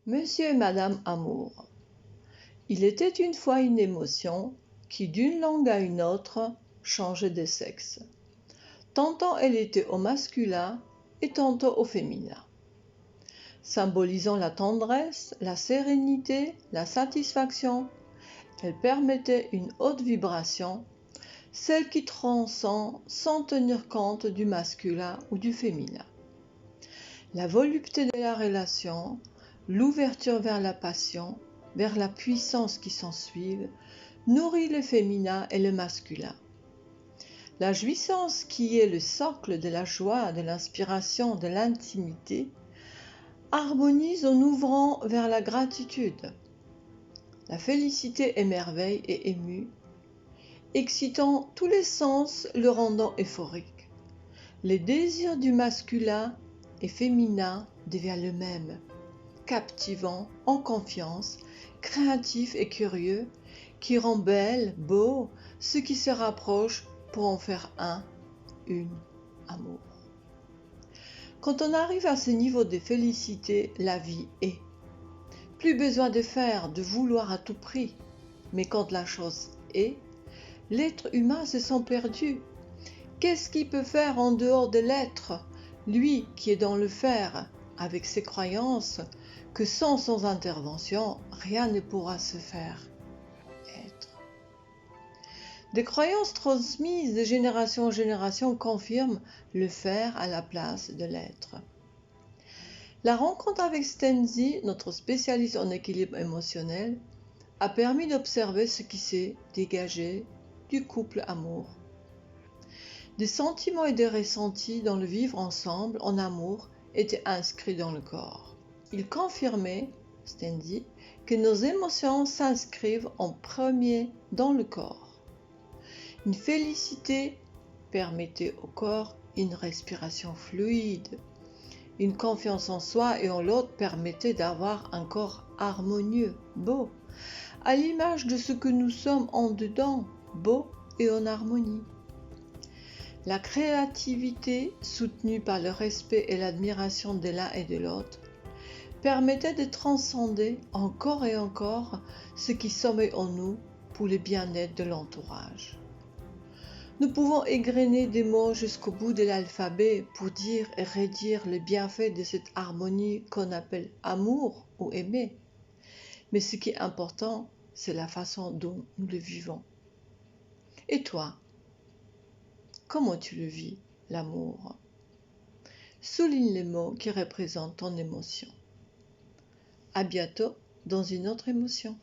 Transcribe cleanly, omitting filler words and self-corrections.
Monsieur et Madame Amour. Il était une fois une émotion qui, d'une langue à une autre, changeait de sexe. Tantôt elle était au masculin et tantôt au féminin. Symbolisant la tendresse, la sérénité, la satisfaction, elle permettait une haute vibration, celle qui transcend sans tenir compte du masculin ou du féminin. La volupté de la relation, l'ouverture vers la passion, vers la puissance qui s'ensuit, nourrit le féminin et le masculin. La jouissance qui est le socle de la joie, de l'inspiration, de l'intimité, harmonise en ouvrant vers la gratitude. La félicité émerveille et émue, excitant tous les sens, le rendant euphorique. Les désirs du masculin et féminin deviennent le même, captivant, en confiance, créatif et curieux, qui rend belle, beau, ce qui se rapproche pour en faire une amour. Quand on arrive à ce niveau de félicité, la vie est. Plus besoin de faire, de vouloir à tout prix. Mais quand la chose est, l'être humain se sent perdu. Qu'est-ce qu'il peut faire en dehors de l'être, lui qui est dans le faire, avec ses croyances, que sans son intervention, rien ne pourra se faire être. Des croyances transmises de génération en génération confirment le faire à la place de l'être. La rencontre avec Stenzi, notre spécialiste en équilibre émotionnel, a permis d'observer ce qui s'est dégagé du couple amour. Des sentiments et des ressentis dans le vivre ensemble en amour étaient inscrits dans le corps. Il confirmait, Stenzi, que nos émotions s'inscrivent en premier dans le corps. Une félicité permettait au corps une respiration fluide. Une confiance en soi et en l'autre permettait d'avoir un corps harmonieux, beau, à l'image de ce que nous sommes en dedans, beau et en harmonie. La créativité, soutenue par le respect et l'admiration de l'un et de l'autre, permettait de transcender encore et encore ce qui sommeille en nous pour le bien-être de l'entourage. Nous pouvons égrener des mots jusqu'au bout de l'alphabet pour dire et redire le bienfait de cette harmonie qu'on appelle amour ou aimer. Mais ce qui est important, c'est la façon dont nous le vivons. Et toi, comment tu le vis, l'amour? Souligne les mots qui représentent ton émotion. À bientôt dans une autre émotion.